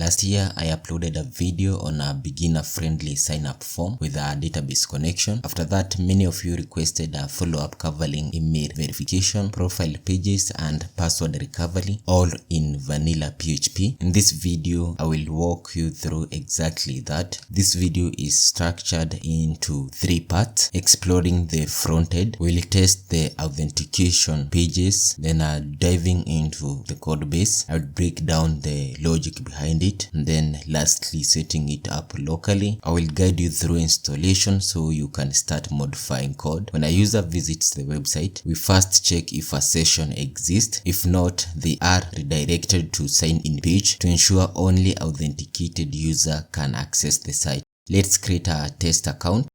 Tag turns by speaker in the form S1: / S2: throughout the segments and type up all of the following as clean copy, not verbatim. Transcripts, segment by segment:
S1: Last year, I uploaded a video on a beginner-friendly sign-up form with a database connection. After that, many of you requested a follow-up covering email verification, profile pages, and password recovery, all in vanilla PHP. In this video, I will walk you through exactly that. This video is structured into 3 parts: exploring the front end, we'll test the authentication pages, then diving into the code base, I'll break down the logic behind it, and then lastly setting it up locally. I will guide you through installation so you can start modifying code. When a user visits the website, we first check if a session exists. If not, they are redirected to sign in page to ensure only authenticated user can access the site. Let's create a test account.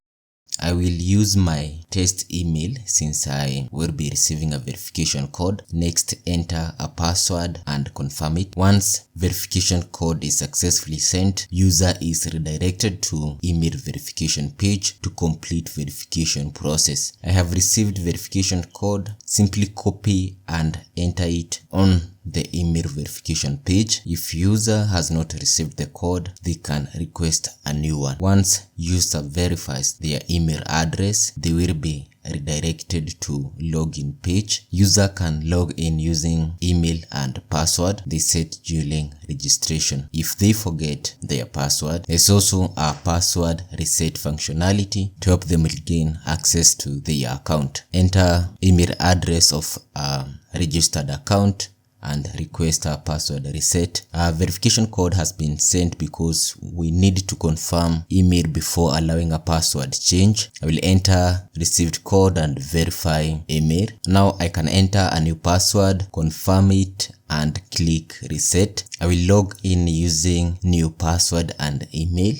S1: I will use my test email since I will be receiving a verification code. Next, enter a password and confirm it. Once verification code is successfully sent, user is redirected to email verification page to complete verification process. I have received verification code. Simply copy and enter it on the email verification page. If user has not received the code, they can request a new one. Once user verifies their email address, they will be redirected to login page. User can log in using email and password they set during registration. If they forget their password, there's also a password reset functionality to help them regain access to their account. Enter email address of a registered account and request a password reset. A verification code has been sent because we need to confirm email before allowing a password change. I will enter received code and verify email. Now I can enter a new password, confirm it, and click reset. I will log in using new password and email.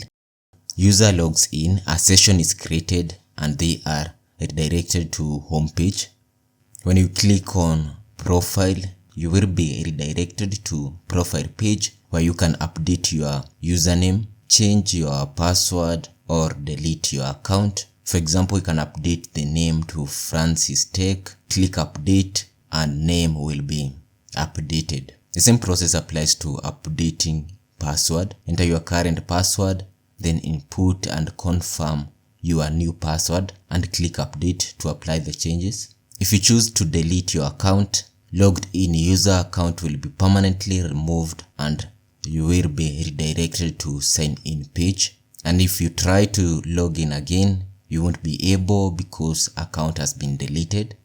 S1: User logs in, a session is created, and they are redirected to home page. When you click on profile, you will be redirected to profile page where you can update your username, change your password, or delete your account. For example, you can update the name to Francis Tech, click update, and name will be updated. The same process applies to updating password. Enter your current password, then input and confirm your new password and click update to apply the changes. If you choose to delete your account, logged in user account will be permanently removed and you will be redirected to sign in page. And if you try to log in again, you won't be able because account has been deleted.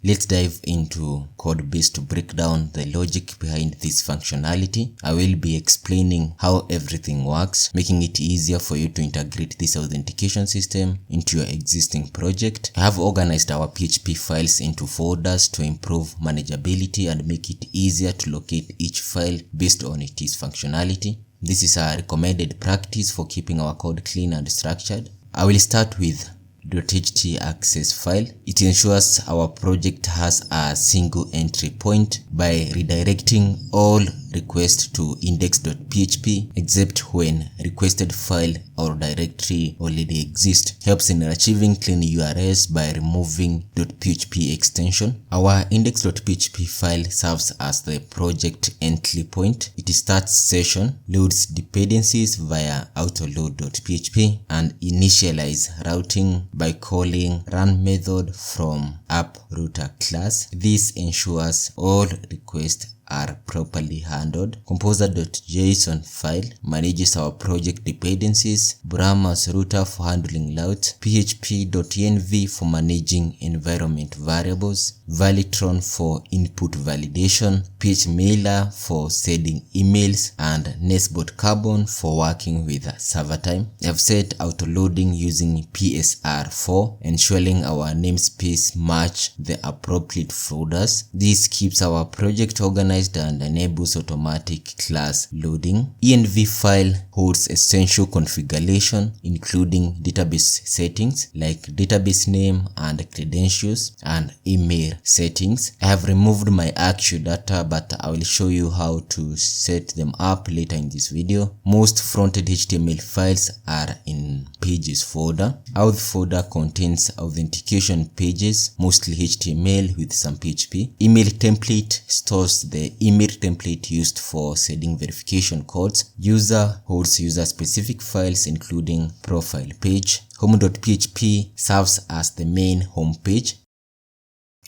S1: Let's dive into code base to break down the logic behind this functionality. I will be explaining how everything works, making it easier for you to integrate this authentication system into your existing project. I have organized our PHP files into folders to improve manageability and make it easier to locate each file based on its functionality. This is a recommended practice for keeping our code clean and structured. I will start with .ht access file. It ensures our project has a single entry point by redirecting all requests to index.php except when requested file or directory already exists. Helps in achieving clean URLs by removing .php extension. Our index.php file serves as the project entry point. It starts session, loads dependencies via autoload.php, and initialize routing by calling run method from app router class. This ensures all requests are properly handled. Composer.json file manages our project dependencies, Brahma's router for handling routes, php.env for managing environment variables, Valitron for input validation, PHmailer for sending emails, and Nesbot Carbon for working with server time. I have set autoloading using PSR4, ensuring our namespace match the appropriate folders. This keeps our project organized and enables automatic class loading. env file holds essential configuration including database settings like database name and credentials and email settings. I have removed my actual data, but I will show you how to set them up later in this video. Most front-end HTML files are in pages folder. Auth folder contains authentication pages, mostly HTML with some PHP. Email template stores the the email template used for sending verification codes. User holds user-specific files including profile page. Home.php serves as the main home page.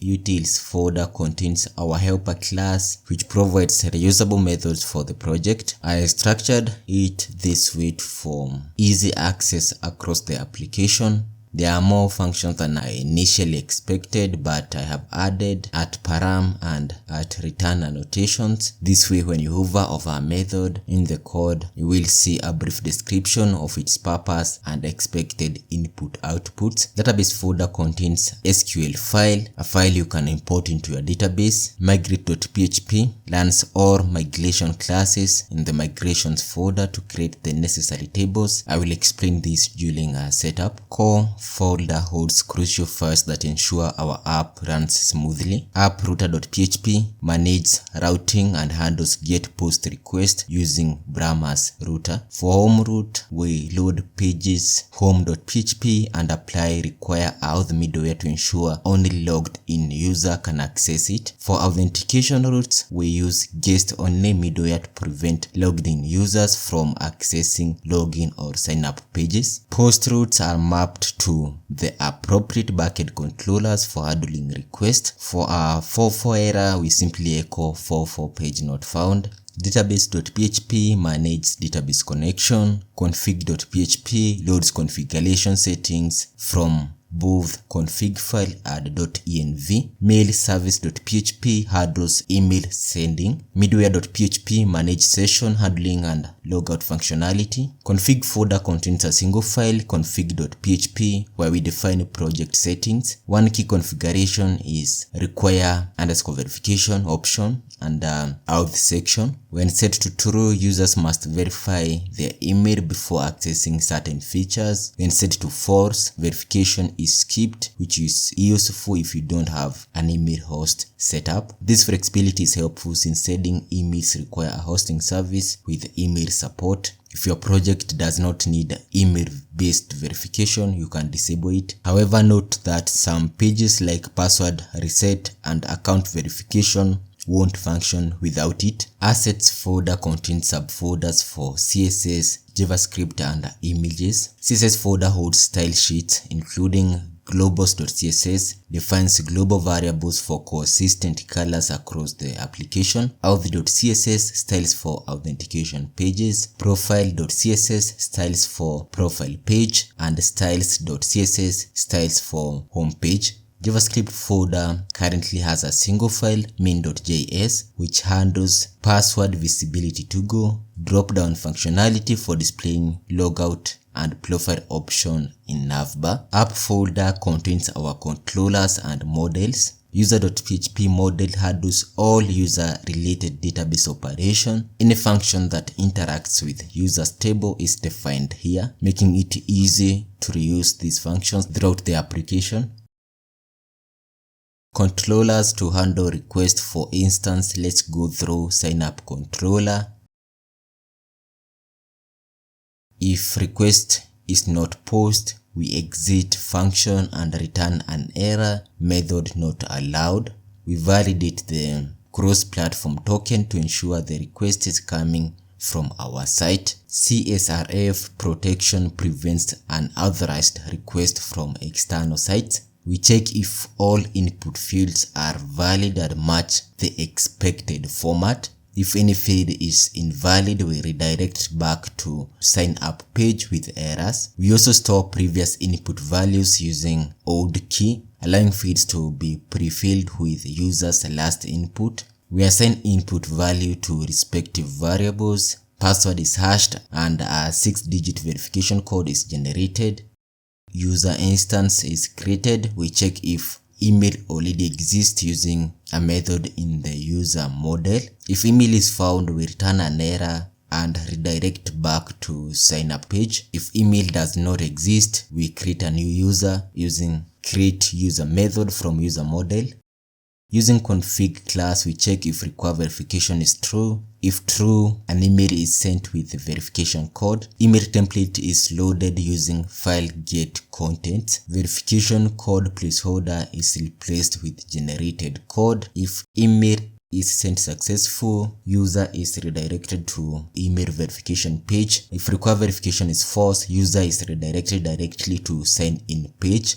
S1: Utils folder contains our helper class, which provides reusable methods for the project. I structured it this way for easy access across the application. There are more functions than I initially expected, but I have added @param and @return annotations. This way, when you hover over a method in the code, you will see a brief description of its purpose and expected input/outputs. Database folder contains SQL file, a file you can import into your database. Migrate.php learns all migration classes in the migrations folder to create the necessary tables. I will explain this during our setup. Core folder holds crucial files that ensure our app runs smoothly. App.router.php manages routing and handles GET POST requests using Brahma's router. For home route, we load pages home.php and apply require auth middleware to ensure only logged in user can access it. For authentication routes, we use guest only middleware to prevent logged in users from accessing login or sign up pages. Post routes are mapped to the appropriate backend controllers for handling requests. For our 4.4 error, we simply echo 4.4 page not found. Database.php manages database connection. Config.php loads configuration settings from both config file and .env. Mail service.php handles email sending. Middleware.php manages session handling and logout functionality. Config folder contains a single file, config.php, where we define project settings. One key configuration is require _ verification option and auth section. When set to true, users must verify their email before accessing certain features. When set to false, verification is skipped, which is useful if you don't have an email host set up. This flexibility is helpful since sending emails require a hosting service with email support. If your project does not need email-based verification, you can disable it. However, note that some pages like password reset and account verification won't function without it. Assets folder contains subfolders for CSS, JavaScript, and images. CSS folder holds style sheets, including globals.css, defines global variables for consistent colors across the application. Auth.css styles for authentication pages. Profile.css styles for profile page, and styles.css styles for home page. JavaScript folder currently has a single file, main.js, which handles password visibility to go, drop-down functionality for displaying logout, and profile option in navbar. App folder contains our controllers and models. User.php model handles all user-related database operation. Any function that interacts with users table is defined here, making it easy to reuse these functions throughout the application. Controllers to handle requests. For instance, let's go through sign-up controller. If request is not post, we exit function and return an error, method not allowed. We validate the cross-platform token to ensure the request is coming from our site. CSRF protection prevents unauthorized request from external sites. We check if all input fields are valid and match the expected format. If any field is invalid, we redirect back to sign up page with errors. We also store previous input values using old key, allowing fields to be pre-filled with users' last input. We assign input value to respective variables. Password is hashed and a 6-digit verification code is generated. User instance is created. We check if email already exists using a method in the user model. If email is found, we return an error and redirect back to sign up page. If email does not exist, we create a new user using create user method from user model. Using config class, we check if require verification is true. If true, an email is sent with the verification code. Email template is loaded using file get content. Verification code placeholder is replaced with generated code. If email is sent successful, user is redirected to email verification page. If require verification is false, user is redirected directly to sign in page.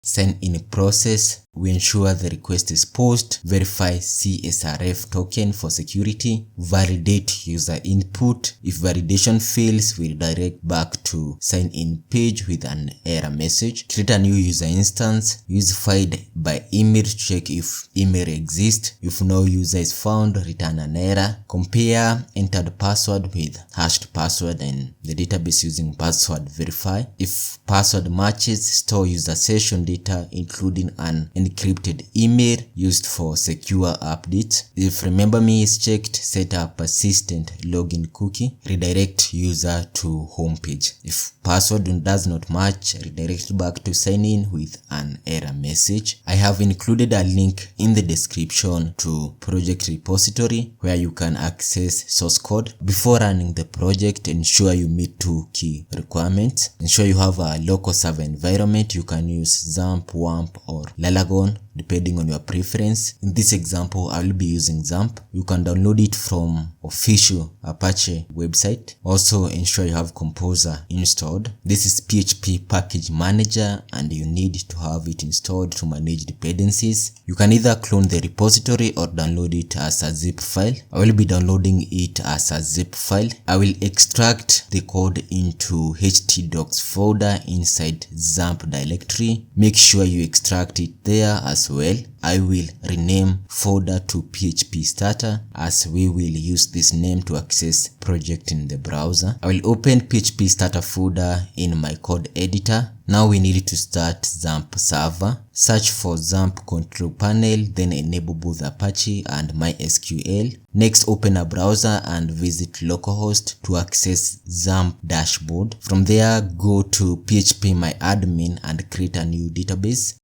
S1: Sign in process, we ensure the request is post, verify CSRF token for security, validate user input. If validation fails, we redirect back to sign in page with an error message. Create a new user instance, use find by email to check if email exists. If no user is found, return an error. Compare entered password with hashed password in the database using password verify. If password matches, store user session data including an encrypted email used for secure updates. If remember me is checked, set a persistent login cookie, redirect user to home page. If password does not match, redirect back to sign in with an error message. I have included a link in the description to project repository where you can access source code. Before running the project, ensure you meet two key requirements. Ensure you have a local server environment. You can use XAMPP, WAMP or Lalagon depending on your preference. In this example, I will be using XAMPP. You can download it from official Apache website. Also ensure you have Composer installed. This is PHP package manager and you need to have it installed to manage dependencies. You can either clone the repository or download it as a zip file. I will be downloading it as a zip file. I will extract the code into htdocs folder inside XAMPP directory. Make sure you extract it there as well. I will rename folder to PHP starter as we will use this name to access project in the browser. I will open PHP starter folder in my code editor. Now we need to start XAMPP server. Search for XAMPP control panel, then enable both Apache and MySQL. Next, open a browser and visit localhost to access XAMPP dashboard. From there, go to phpMyAdmin and create a new database.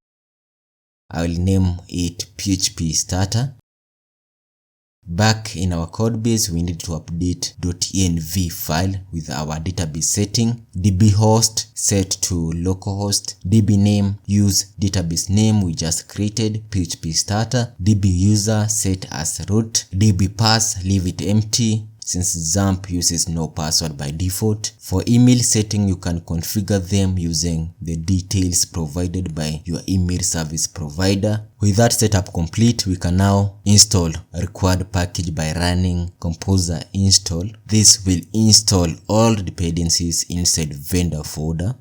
S1: I will name it PHP starter. Back in our code base, we need to update .env file with our database setting. DB host set to localhost. DB name, use database name we just created, PHP starter. DB user set as root. DB pass, leave it empty since XAMPP uses no password by default. For email setting, you can configure them using the details provided by your email service provider. With that setup complete, we can now install a required package by running composer install. This will install all dependencies inside vendor folder.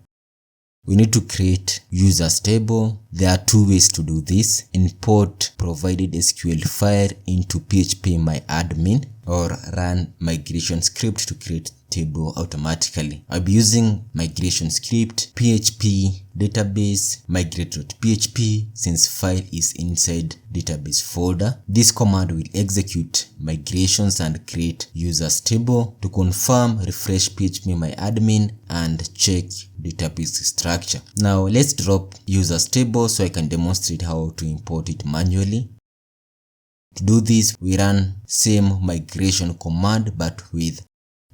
S1: We need to create users table. There are two ways to do this. Import provided SQL file into phpMyAdmin or run migration script to create table automatically. I'll be using migration script php database migrate.php since file is inside database folder. This command will execute migrations and create users table. To confirm, refresh phpMyAdmin and check database structure. Now let's drop users table so I can demonstrate how to import it manually. To do this, we run same migration command but with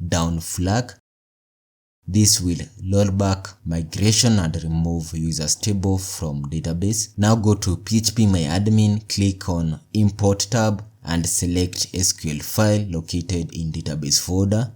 S1: down flag. This will roll back migration and remove users table from database. Now go to phpMyAdmin, click on import tab and select SQL file located in database folder.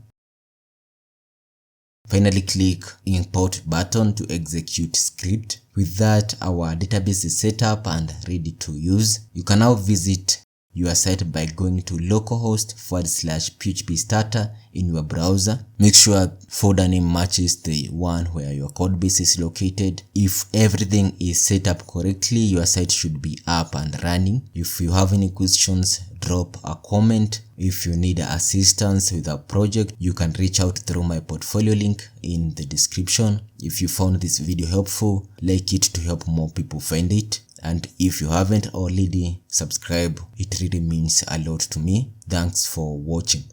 S1: Finally, click import button to execute script. With that, our database is set up and ready to use. You can now visit your site by going to localhost/php starter in your browser. Make sure folder name matches the one where your code base is located. If everything is set up correctly, your site should be up and running. If you have any questions, drop a comment. If you need assistance with a project, you can reach out through my portfolio link in the description. If you found this video helpful, like it to help more people find it. And if you haven't already, subscribe. It really means a lot to me. Thanks for watching.